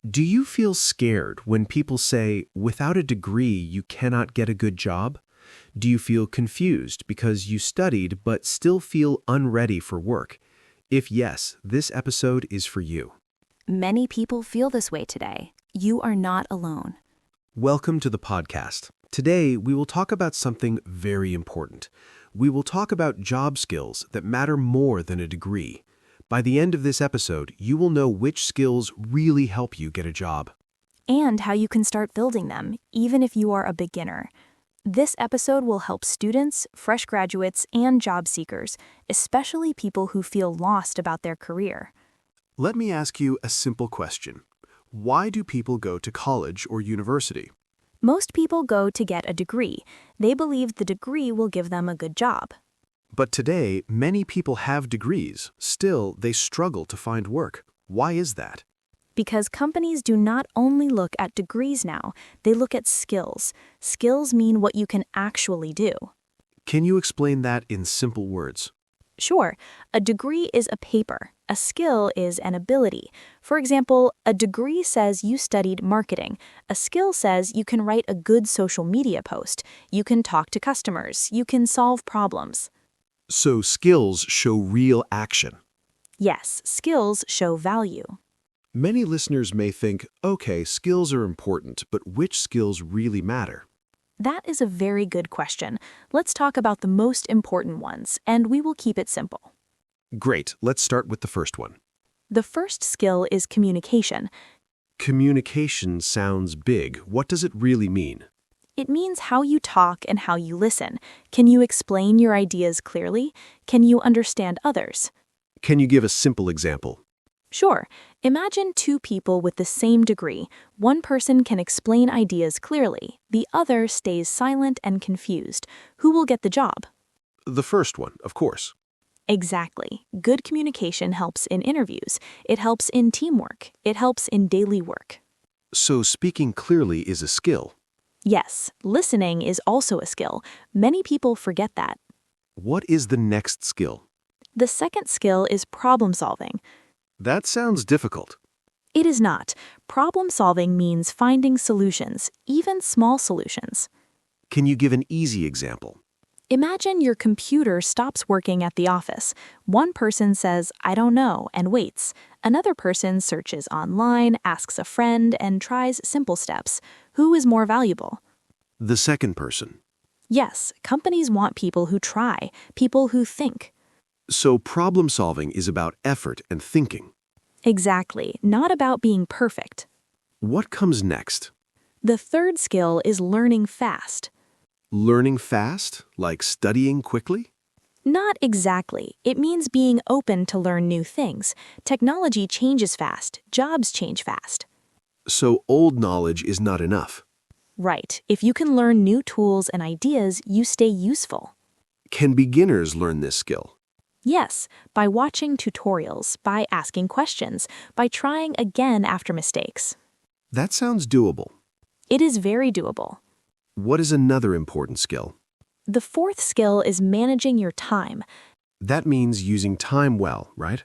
Do you feel scared when people say, without a degree, you cannot get a good job? Do you feel confused because you studied but still feel unready for work? If yes, this episode is for you. Many people feel this way today. You are not alone. Welcome to the podcast. Today, we will talk about something very important. We will talk about job skills that matter more than a degree. By the end of this episode, you will know which skills really help you get a job. And how you can start building them, even if you are a beginner. This episode will help students, fresh graduates, and job seekers, especially people who feel lost about their career. Let me ask you a simple question. Why do people go to college or university? Most people go to get a degree. They believe the degree will give them a good job. But today, many people have degrees. Still, they struggle to find work. Why is that? Because companies do not only look at degrees now, they look at skills. Skills mean what you can actually do. Can you explain that in simple words? Sure, a degree is a paper. A skill is an ability. For example, a degree says you studied marketing. A skill says you can write a good social media post. You can talk to customers. You can solve problems. So skills show real action. Yes, skills show value. Many listeners may think, okay, skills are important, but which skills really matter? That is a very good question. Let's talk about the most important ones, and we will keep it simple. Great, let's start with the first one. The first skill is communication. Communication sounds big. What does it really mean? It means how you talk and how you listen. Can you explain your ideas clearly? Can you understand others? Can you give a simple example? Sure. Imagine two people with the same degree. One person can explain ideas clearly. The other stays silent and confused. Who will get the job? The first one, of course. Exactly. Good communication helps in interviews. It helps in teamwork. It helps in daily work. So speaking clearly is a skill. Yes, listening is also a skill. Many people forget that. What is the next skill? The second skill is problem solving. That sounds difficult. It is not. Problem solving means finding solutions, even small solutions. Can you give an easy example? Imagine your computer stops working at the office. One person says, "I don't know," and waits. Another person searches online, asks a friend, and tries simple steps. Who is more valuable? The second person. Yes, companies want people who try, people who think. So problem solving is about effort and thinking. Exactly, not about being perfect. What comes next? The third skill is learning fast. Learning fast, like studying quickly? Not exactly. It means being open to learn new things. Technology changes fast. Jobs change fast. So old knowledge is not enough. Right. If you can learn new tools and ideas, you stay useful. Can beginners learn this skill? Yes, by watching tutorials, by asking questions, by trying again after mistakes. That sounds doable. It is very doable. What is another important skill? The fourth skill is managing your time. That means using time well, right?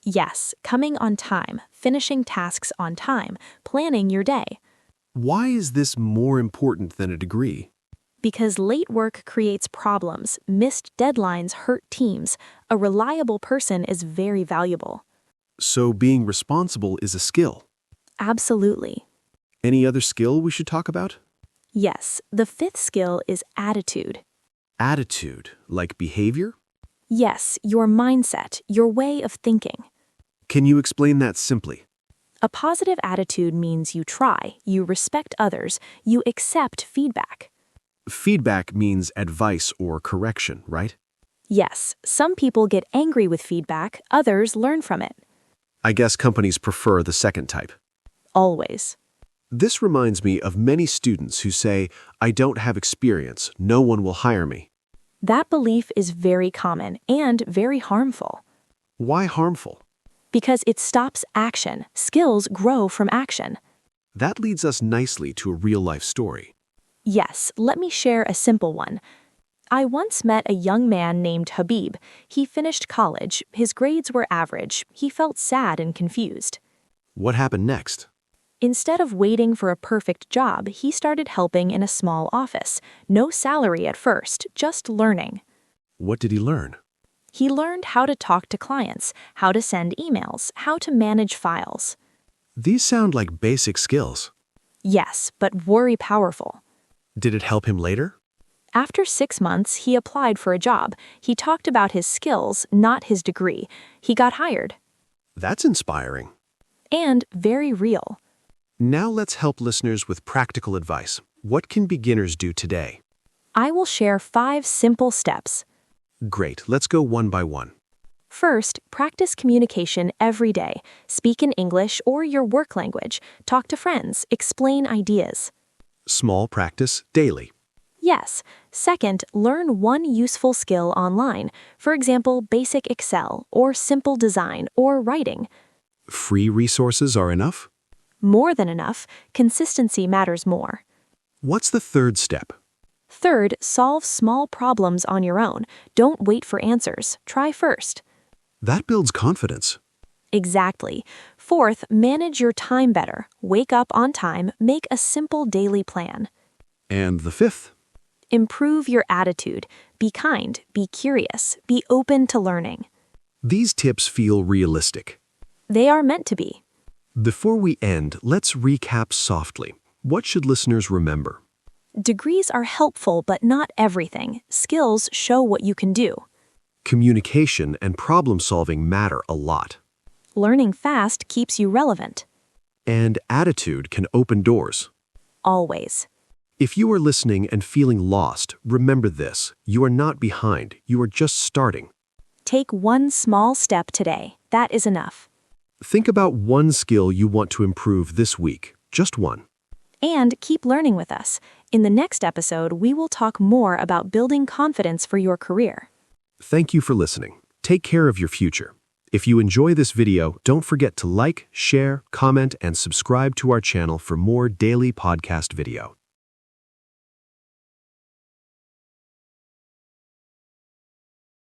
Yes, coming on time, finishing tasks on time, planning your day. Why is this more important than a degree? Because late work creates problems, missed deadlines hurt teams. A reliable person is very valuable. So being responsible is a skill. Absolutely. Any other skill we should talk about? Yes, the fifth skill is attitude. Attitude, like behavior? Yes, your mindset, your way of thinking. Can you explain that simply? A positive attitude means you try, you respect others, you accept feedback. Feedback means advice or correction, right? Yes, some people get angry with feedback, others learn from it. I guess companies prefer the second type. Always. This reminds me of many students who say, I don't have experience, no one will hire me. That belief is very common and very harmful. Why harmful? Because it stops action. Skills grow from action. That leads us nicely to a real-life story. Yes, let me share a simple one. I once met a young man named Habib. He finished college. His grades were average. He felt sad and confused. What happened next? Instead of waiting for a perfect job, he started helping in a small office. No salary at first, just learning. What did he learn? He learned how to talk to clients, how to send emails, how to manage files. These sound like basic skills. Yes, but very powerful. Did it help him later? After 6 months, he applied for a job. He talked about his skills, not his degree. He got hired. That's inspiring. And very real. Now let's help listeners with practical advice. What can beginners do today? I will share 5 simple steps. Great, let's go one by one. First, practice communication every day. Speak in English or your work language. Talk to friends. Explain ideas. Small practice daily. Yes. Second, learn one useful skill online. For example, basic Excel, or simple design, or writing. Free resources are enough? More than enough. Consistency matters more. What's the third step? Third, solve small problems on your own. Don't wait for answers. Try first. That builds confidence. Exactly. Fourth, manage your time better. Wake up on time. Make a simple daily plan. And the fifth? Improve your attitude. Be kind. Be curious. Be open to learning. These tips feel realistic. They are meant to be. Before we end, let's recap softly. What should listeners remember? Degrees are helpful, but not everything. Skills show what you can do. Communication and problem-solving matter a lot. Learning fast keeps you relevant. And attitude can open doors. Always. If you are listening and feeling lost, remember this. You are not behind. You are just starting. Take one small step today. That is enough. Think about one skill you want to improve this week. Just one. And keep learning with us. In the next episode, we will talk more about building confidence for your career. Thank you for listening. Take care of your future. If you enjoy this video, don't forget to like, share, comment, and subscribe to our channel for more daily podcast video.